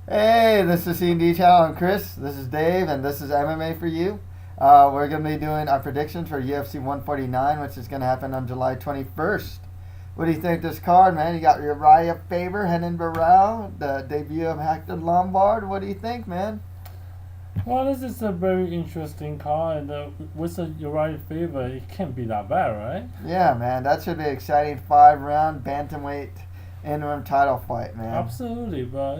Hey, this is C&D Channel. I'm Chris. This is Dave, and this is MMA for you. We're going to be doing our predictions for UFC 149, which is going to happen on July 21st. What do you think of this card, man? You got Urijah Faber, Renan Barao, the debut of Hector Lombard. What do you think, man? Well, this is a very interesting card. With the Uriah Faber, it can't be that bad, right? Yeah, man, that should be an exciting 5-round bantamweight interim title fight, man. Absolutely, but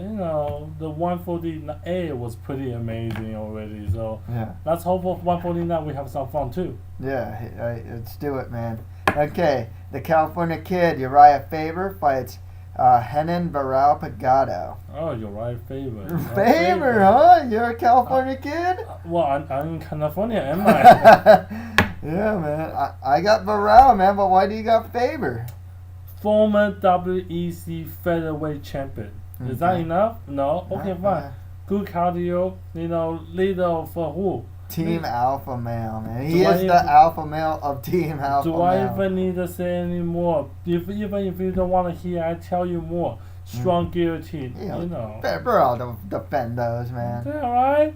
the 140A was pretty amazing already. So Yeah. let's hope for 149 we have some fun too. Yeah, let's do it, man. Okay, the California Kid, Urijah Faber, fights Renan Barao Pagado. Oh, Uriah Faber. Faber, huh? You're a California kid? Well, I'm in California, am I? Yeah, man. I got Barao, man, but why do you got Faber? Former WEC featherweight champion. Is that Okay. enough? No? Okay, fine. Good cardio, leader for who? Team Alpha Male, man. He Do I is the even- alpha male of Team Alpha Do I Male. even need to say any more? Even if you don't want to hear, I tell you more. Strong guillotine, Barao don't defend those, man. Yeah, right?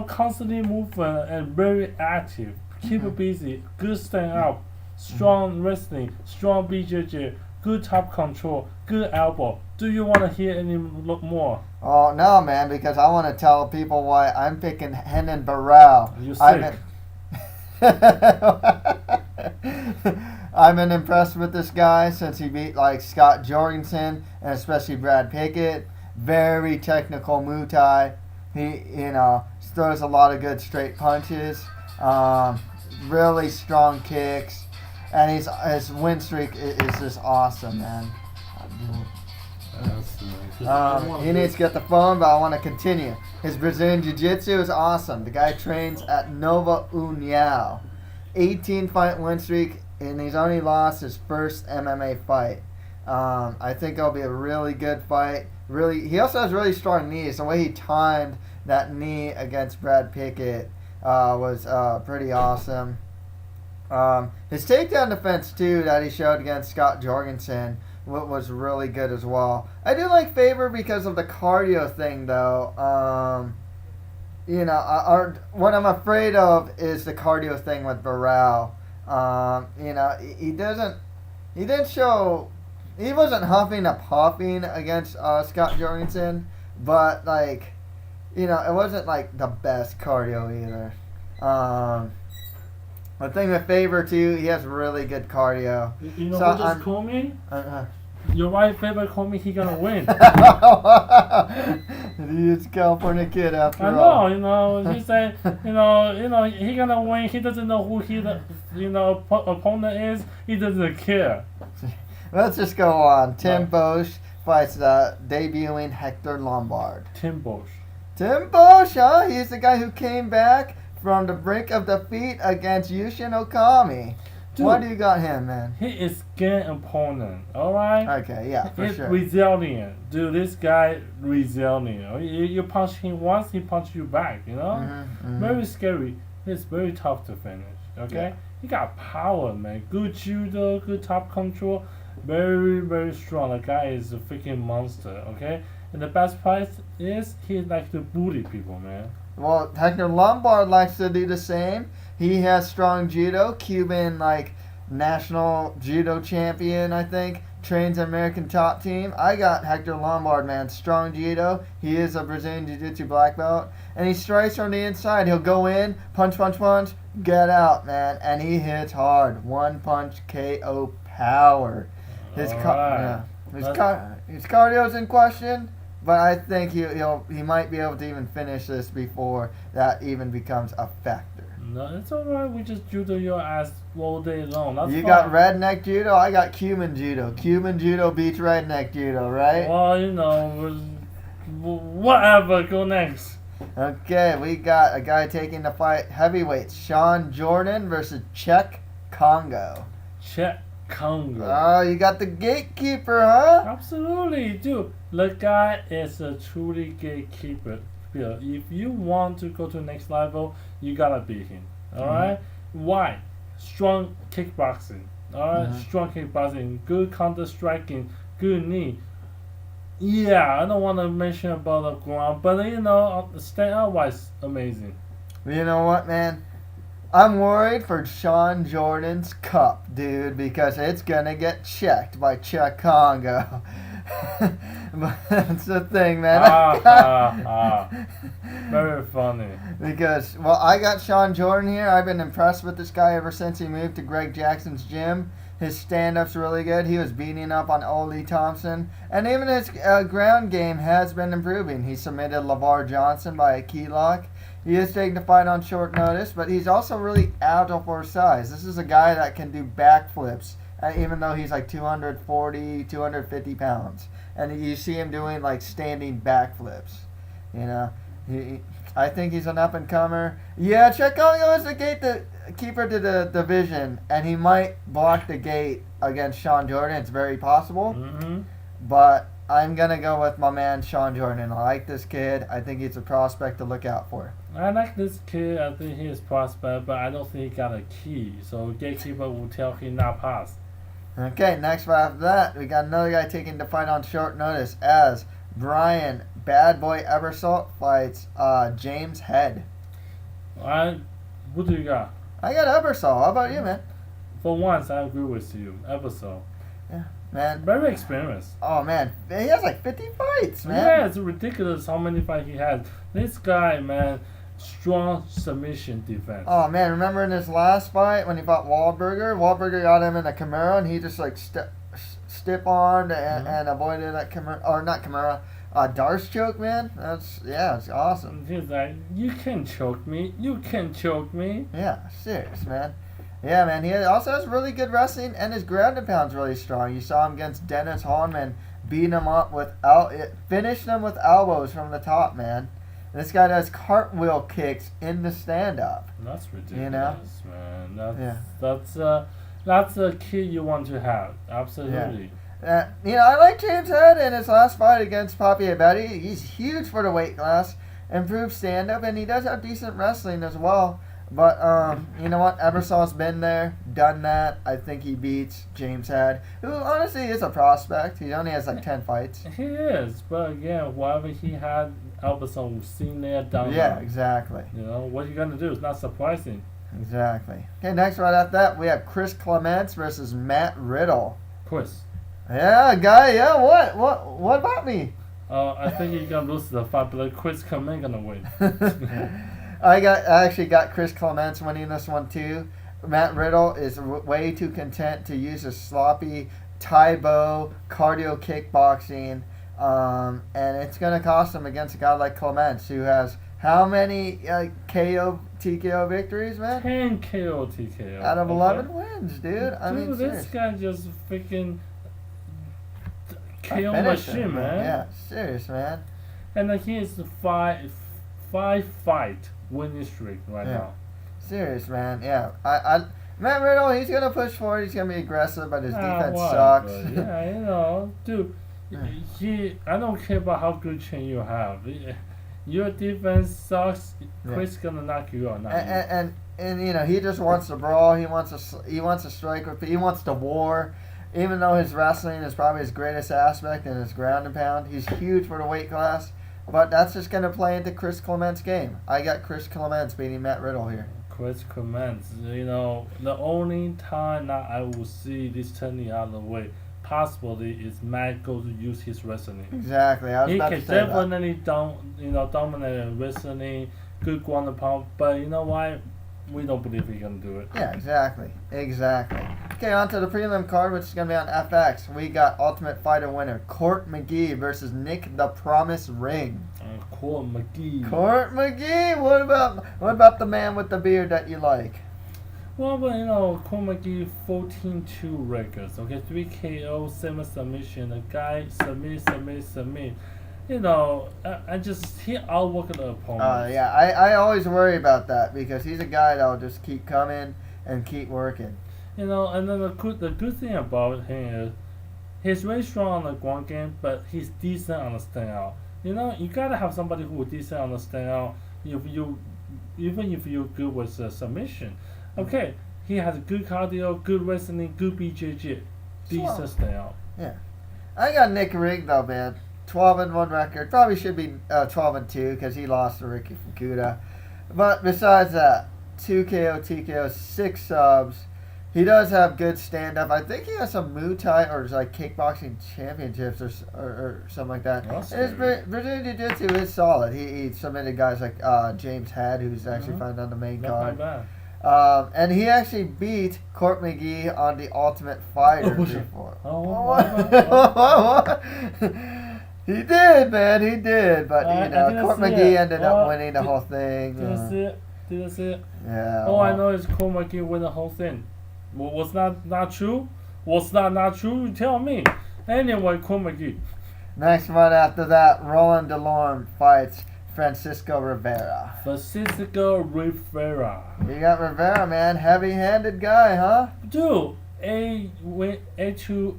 Constantly moving and very active. Keep it busy. Good stand up. Strong wrestling. Strong BJJ. Good top control. Good elbow. Do you want to hear any more? Oh, no, man, because I want to tell people why I'm picking Renan Barao. You I've sick. I've been impressed with this guy since he beat like Scott Jorgensen and especially Brad Pickett. Very technical Muay Thai. He throws a lot of good straight punches. Really strong kicks, and his win streak is just awesome, man. He needs to get the phone, but I want to continue. His Brazilian Jiu-Jitsu is awesome. The guy trains at Nova União. 18-fight win streak, and he's only lost his first MMA fight. I think it'll be a really good fight. He also has really strong knees. The way he timed that knee against Brad Pickett was pretty awesome. His takedown defense, too, that he showed against Scott Jorgensen was really good as well. I do like Faber because of the cardio thing, though. What I'm afraid of is the cardio thing with Barao. He wasn't huffing and puffing against Scott Jorgensen, but it wasn't like the best cardio either. The thing with Faber too, he has really good cardio. You know So who just called me? Uh-huh. Uriah Faber called me. He gonna win. He's a California kid after I all. know, he said, he gonna win. He doesn't know who opponent is. He doesn't care. Let's just go on. Tim Right. Boetsch fights the debuting Hector Lombard. Tim Boetsch. Tim Boetsch, huh? He's the guy who came back from the brink of defeat against Yushin Okami. Dude. Why do you got him, man? He is game opponent. All right. Okay, yeah, for He's sure. resilient. Dude, this guy resilient. You punch him once, he punch you back. Very scary. He's very tough to finish. Okay. Yeah. He got power, man. Good judo, good top control. Very, very strong. The guy is a freaking monster. Okay. And the best part is he likes to bully people, man. Well, Hector Lombard likes to do the same. He has strong judo, Cuban national judo champion, I think. Trains American top team. I got Hector Lombard, man. Strong judo. He is a Brazilian Jiu-Jitsu black belt, and he strikes from the inside. He'll go in, punch, punch, punch, get out, man, and he hits hard. One punch KO power. His cardio's in question. But I think he might be able to even finish this before that even becomes a factor. No, it's alright. We just judo your ass all day long. That's You fine. got redneck judo, I got Cuban judo. Cuban judo beats redneck judo, right? Well, whatever. Go next. Okay, we got a guy taking the fight heavyweights. Shawn Jordan versus Cheick Kongo. Cheick Kongo. Oh, you got the gatekeeper, huh? Absolutely, dude. The guy is a truly gatekeeper. If you want to go to the next level, you gotta beat him. Alright? Why? Strong kickboxing. Alright? Strong kickboxing. Good counter striking. Good knee. Yeah, I don't want to mention about the ground, but you know, stand out wise, amazing. You know what, man? I'm worried for Shawn Jordan's cup, dude, because it's gonna get checked by Cheick Kongo. But that's the thing, man. Very funny. Because, well, I got Shawn Jordan here. I've been impressed with this guy ever since he moved to Greg Jackson's gym. His stand-up's really good. He was beating up on Ole Thompson. And even his ground game has been improving. He submitted LeVar Johnson by a key lock. He is taking the fight on short notice, but he's also really agile for his size. This is a guy that can do backflips, even though he's like 240, 250 pounds. And you see him doing like standing backflips. You know, I think he's an up-and-comer. Yeah, Cheick Kongo is the keeper to the division, and he might block the gate against Shawn Jordan. It's very possible. Mm-hmm. But I'm going to go with my man Shawn Jordan. I like this kid. I think he's a prospect to look out for. I like this kid. I think he is prospect, but I don't think he got a key. So gatekeeper will tell him not pass. Okay, next fight after that, we got another guy taking the fight on short notice as Brian Bad Boy Ebersole fights James Head. What do you got? I got Ebersole. How about you, man? For once, I agree with you. Ebersole. Yeah, man. Very experienced. Oh, man. He has like 50 fights, man. Yeah, it's ridiculous how many fights he has. This guy, man, strong submission defense. Oh, man. Remember in his last fight when he fought Wahlberger? Wahlberger got him in a Kimura, and he just like stiff-armed and avoided that Kimura. Or not Kimura. Darce choke, man. It's awesome. He's like, you can choke me. You can choke me. Yeah, serious, man. Yeah, man. He also has really good wrestling, and his ground and pound's really strong. You saw him against Dennis Hallman, beating him up finished him with elbows from the top, man. This guy does cartwheel kicks in the stand-up. That's ridiculous, you know? Man. That's a kid you want to have. Absolutely. Yeah. I like James Head in his last fight against Papi Abedi. He's huge for the weight class, improved stand-up, and he does have decent wrestling as well. But, you know what? Ebersole's been there, done that. I think he beats James Head, who honestly is a prospect. He only has like 10 fights. He is, but again, whatever he had, Ebersole seen there, done Yeah, that. Exactly. You know, what you going to do? It's not surprising. Exactly. Okay, next right after that, we have Chris Clements versus Matt Riddle. Chris. Yeah, guy, yeah, what about me? I think you're going to lose the fight, but Chris Clements going to win. I actually got Chris Clements winning this one too. Matt Riddle is way too content to use his sloppy Taibo cardio kickboxing, and it's going to cost him against a guy like Clements, who has how many TKO victories, man? 10 KO TKO. Out of 11 wins, dude. I mean, this guy just freaking KO finisher, machine, man. Yeah, serious, man. And he is the five fight winning streak right now. Serious, man. Yeah. Matt Riddle, he's gonna push forward. He's gonna be aggressive, but his defense sucks. Yeah, dude. I don't care about how good chain you have. Your defense sucks. Chris gonna knock you out. And he just wants to brawl. He wants to strike with. He wants to war. Even though his wrestling is probably his greatest aspect and his ground and pound, he's huge for the weight class. But that's just going to play into Chris Clements' game. I got Chris Clements beating Matt Riddle here. Chris Clements, the only time that I will see this turning out of the way possibly is Matt goes to use his wrestling. Exactly. I was about to say that. He can definitely dominate wrestling, good ground and pound. But you know why? We don't believe he can do it. Yeah, exactly. Okay, on to the prelim card, which is going to be on FX. We got Ultimate Fighter winner Court McGee versus Nick the Promise Ring. Court McGee. What about the man with the beard that you like? Well, but Court McGee 14-2 records. Okay, 3 KO, 7 submission. The guy submit. He outworked the opponent. Yeah, I always worry about that because he's a guy that'll just keep coming and keep working. And then the good thing about him is he's very strong on the ground game, but he's decent on the standout. You gotta have somebody who is decent on the standout. Even if you're good with the submission, okay, he has good cardio, good wrestling, good BJJ, decent standout. Yeah, I got Nick Ring though, man. 12-1 record. Probably should be 12-2 because he lost to Ricky Fukuda. But besides that, 2 KO, TKO, 6 subs. He does have good stand-up. I think he has some Muay Thai or like kickboxing championships or something like that. That's And his Brazilian Jiu-Jitsu is solid. He submitted guys like James Head, who's actually fighting on the main Not card. bad. And he actually beat Court McGee on the Ultimate Fighter before. He did, man. He did. But, Court McGee ended up winning the whole thing. Didn't see it. Yeah. All I know is Court McGee win the whole thing. Was not true? Was that not true? You tell me. Anyway, Court McGee. Next one after that, Roland Delorme fights Francisco Rivera. You got Rivera, man. Heavy-handed guy, huh? Dude, A2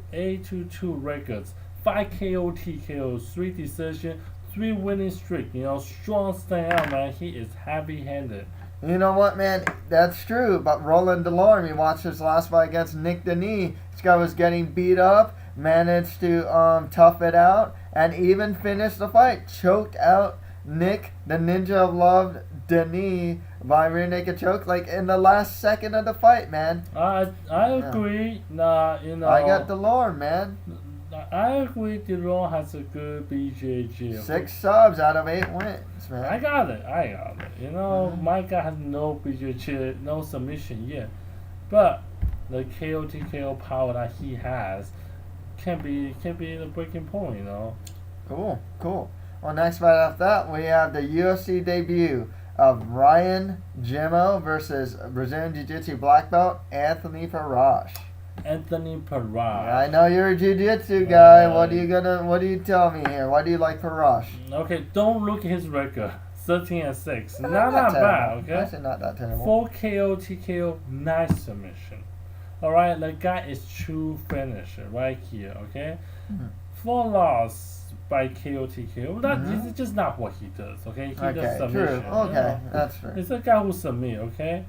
records. 5 KO, TKO, 3 decision, 3 winning streak. Strong stand out, man. He is heavy-handed. You know what, man? That's true. But Roland Delorme, you watched his last fight against Nick Denis. This guy was getting beat up, managed to tough it out, and even finished the fight. Choked out Nick, the Ninja of Love, Denis, by rear naked choke, like in the last second of the fight, man. I agree. I got Delorme, man. I agree Delorme has a good BJJ. 6 subs out of 8 wins, man. I got it. My guy has no BJJ, no submission yet. But the KO TKO power that he has can be the breaking point, Cool. Well, next fight after that, we have the UFC debut of Ryan Jimmo versus Brazilian Jiu-Jitsu black belt Anthony Parash. I know you're a jiu-jitsu guy. What do you tell me here? Why do you like Parash? Okay, don't look at his record. 13-6. Not that bad, okay? Actually not that terrible. 4 KO, TKO, nice submission. Alright, the guy is true finisher right here, okay? 4 loss by KO, TKO. This is just not what he does, okay? He does submission. True. Okay, that's true. It's a guy who submit, okay?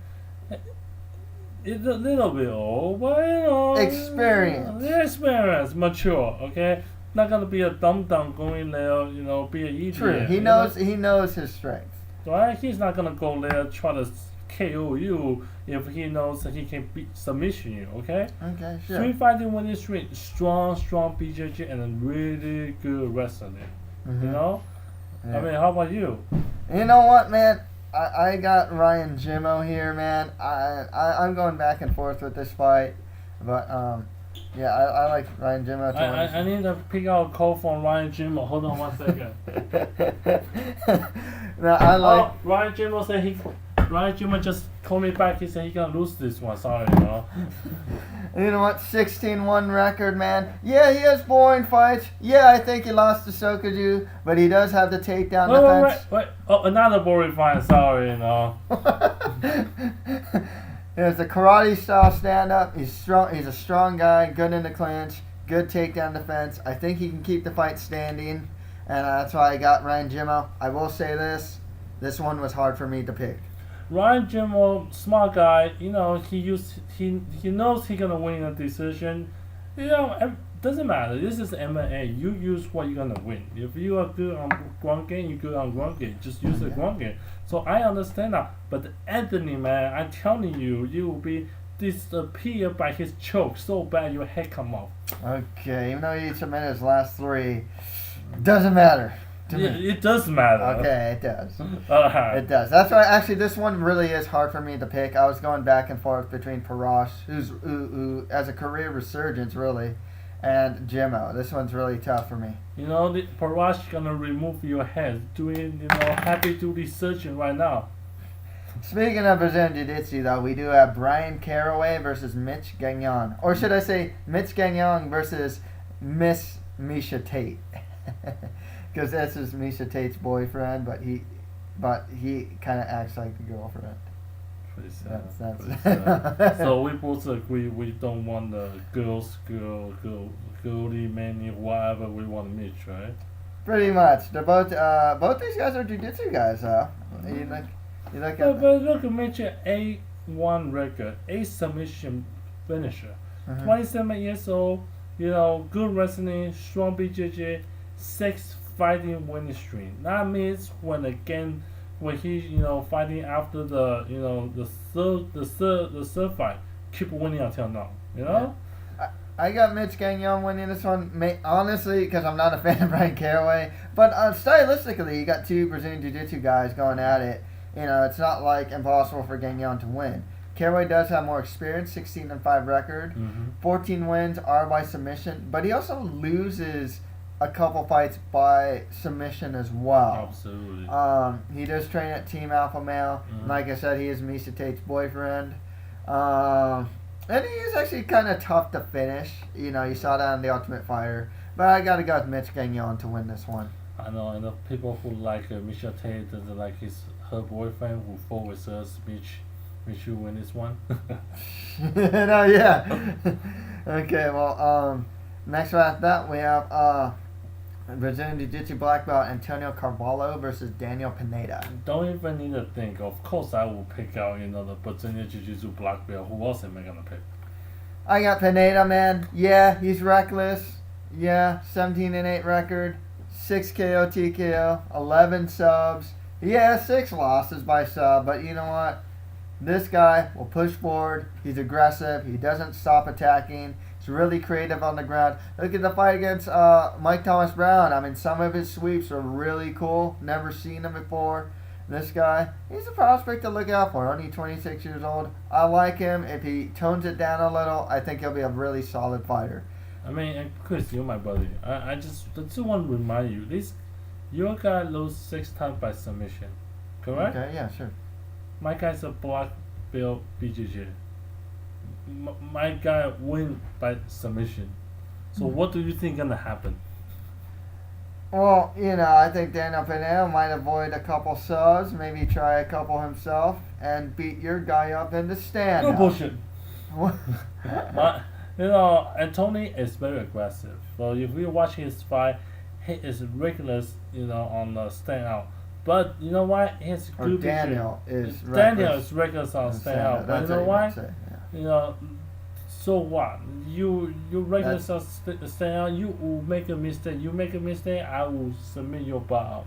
It's a little bit old, but experience, mature, okay? Not gonna be a dumb going there, be an idiot. True. He knows his strength. Right? He's not gonna go there try to KO you if he knows that he can submission you, okay? Okay, sure. 3 fighting winning streak, strong BJJ and a really good wrestling. Yeah. I mean, how about you? You know what, man? I got Ryan Jimmo here, man. I'm going back and forth with this fight, but yeah, I like Ryan Jimmo. I need to pick out a call from Ryan Jimmo. Hold on 1 second. No, Ryan Jimmo said Ryan Jimmo just called me back. He said he gonna lose this one. Sorry, You know what? 16-1 record, man. Yeah, he has boring fights. Yeah, I think he lost to Sokoju, but he does have the takedown defense. Wait. Oh, another boring fight. Sorry, There's a karate style stand-up. He's strong. He's a strong guy. Good in the clinch. Good takedown defense. I think he can keep the fight standing, and that's why I got Ryan Jimmo. I will say this one was hard for me to pick. Ryan Jimmo, smart guy. He knows he gonna win a decision. Doesn't matter. This is MMA. You use what you're gonna win. If you are good on ground game, you're good on ground game. Just use the ground game. So I understand that. But Anthony, man, I'm telling you, you will be disappeared by his choke so bad your head come off. Okay, even though he submitted his last 3, doesn't matter. It does matter. Okay, it does. It does. That's why, actually, this one really is hard for me to pick. I was going back and forth between Parash, who has a career resurgence, really, and Jimmo. This one's really tough for me. Parash gonna remove your head, doing, heavy duty surgeon right now. Speaking of Brazilian Jiu-Jitsu, though, we do have Brian Caraway versus Mitch Gagnon. Or should I say Mitch Gagnon versus Miss Misha Tate. Because this is Misha Tate's boyfriend, but he kind of acts like the girlfriend. Pretty sad. That's So we both agree we don't want the girly, manly, whatever we want to Mitch, right? Pretty much. They're both these guys are jiu-jitsu guys, huh? You like But look at Mitch, A1 record, 8 submission finisher, 27 years old. Good wrestling, strong BJJ. 6 fighting winning streak. That means when he fighting after the third fight, keep winning until now. You know. I got Mitch Gagnon winning this one, honestly, because I'm not a fan of Brian Caraway. But stylistically, you got two Brazilian Jiu-Jitsu guys going at it. It's not like impossible for Gagnon to win. Caraway does have more experience, 16-5 record, 14 wins are by submission, but he also loses a couple fights by submission as well. Absolutely. He does train at Team Alpha Male. Like I said, he is Misha Tate's boyfriend. And he is actually kind of tough to finish. You saw that in The Ultimate Fighter. But I got to go with Mitch Gagnon to win this one. I know, and the people who like Misha Tate, like her boyfriend who fought with us, Mitch will win this one. No, yeah. Okay, well, next one after that, we have Brazilian Jiu-Jitsu black belt Antonio Carvalho versus Daniel Pineda. Don't even need to think. Of course, I will pick out the Brazilian Jiu-Jitsu black belt. Who else am I gonna pick? I got Pineda, man. Yeah, he's reckless. Yeah, 17-8 record, 6 KO TKO, 11 subs. Yeah, 6 losses by sub. But you know what? This guy will push forward. He's aggressive. He doesn't stop attacking. He's really creative on the ground. Look at the fight against Mike Thomas Brown. I mean, some of his sweeps are really cool. Never seen them before. This guy, he's a prospect to look out for. Only 26 years old. I like him. If he tones it down a little, I think he'll be a really solid fighter. I mean, Chris, you're my buddy. I just want to remind you, your guy lost 6 times by submission, correct? Okay, yeah, sure. My guy's a black belt BJJ. My guy win by submission. So what do you think gonna happen? Well, I think Daniel Pineda might avoid a couple subs, maybe try a couple himself, and beat your guy up in the stand. No bullshit. Anthony is very aggressive. So if you watch his fight, he is reckless, on the stand out. But you know what? He's good. Daniel is reckless on stand out. But you know why? So what? You reckless on stand out. You will make a mistake. You make a mistake, I will submit your butt out.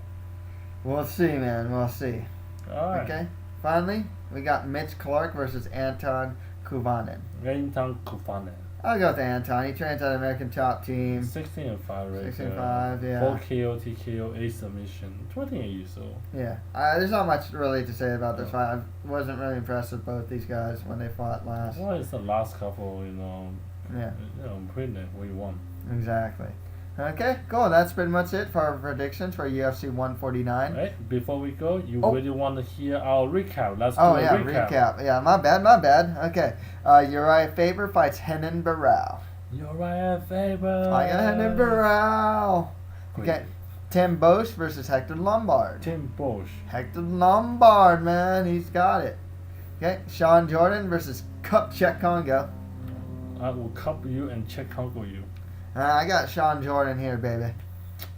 We'll see, man. We'll see. All right. Okay. Finally, we got Mitch Clark versus Anton Kuvanen. Anton Kuvanen. I'll go with Anton. He trains at American Top Team. 16-5 record. 16-5, yeah. 4 KO, TKO, 8 submission. 28 years old. Yeah. There's not much really to say about this fight. I wasn't really impressed with both these guys when they fought last. Well, it's the last couple, Yeah. pretty we won. Exactly. Okay, cool. That's pretty much it for our predictions for UFC 149. Right, before we go, you really want to hear our recap. Let's do a recap. Yeah, my bad. Okay. Urijah Faber fights Renan Barao. Urijah Faber. I got Renan Barao. Okay. Tim Boetsch versus Hector Lombard. Tim Boetsch. Hector Lombard, man. He's got it. Okay. Shawn Jordan versus Cheick Kongo. I will cup you and Cheick Kongo you. I got Shawn Jordan here, baby.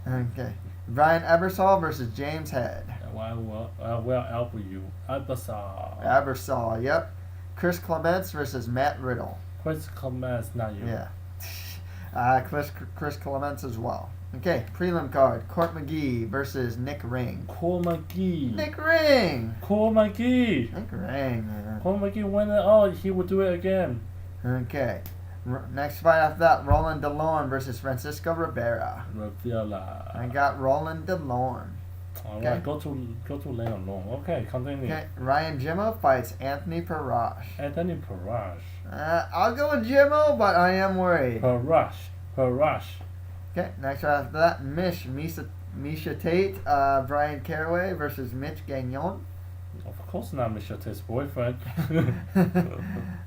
Okay. Brian Ebersole versus James Head. I will help you. Ebersole, yep. Chris Clements versus Matt Riddle. Chris Clements, not you. Yeah. Chris Clements as well. Okay, prelim card. Court McGee versus Nick Ring. Court McGee. Nick Ring. Court McGee. Nick Ring, man. Court McGee win it. Oh, he will do it again. Okay. Next fight after that, Roland DeLorme versus Francisco Rivera. I got Roland DeLorme. Alright, go to Leon Long. Okay, continue. Okay, Ryan Jimmo fights Anthony Parash. Anthony Parash. I'll go with Jimmo, but I am worried. Parash. Okay, next fight after that, Misha Tate, Brian Caraway versus Mitch Gagnon. Of course not Misha Tate's boyfriend.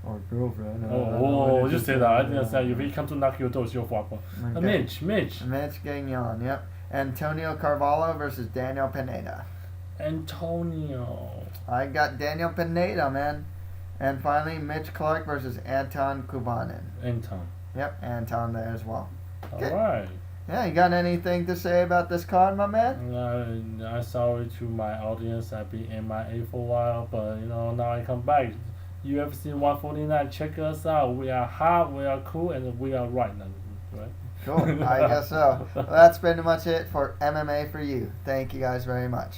Or girlfriend. Just say that. I didn't say if he come to knock your door, it's your fault. Okay. Mitch Gagnon, yep. Antonio Carvalho versus Daniel Pineda. Antonio. I got Daniel Pineda, man. And finally, Mitch Clark versus Anton Kuvanen. Anton. Yep, Anton there as well. Okay. Alright. Yeah, you got anything to say about this card, my man? I'm sorry to my audience. I've been MIA for a while, but now I come back. UFC 149, check us out. We are hot, we are cool, and we are right now, right? Cool. I guess so. Well, that's pretty much it for MMA for you. Thank you guys very much.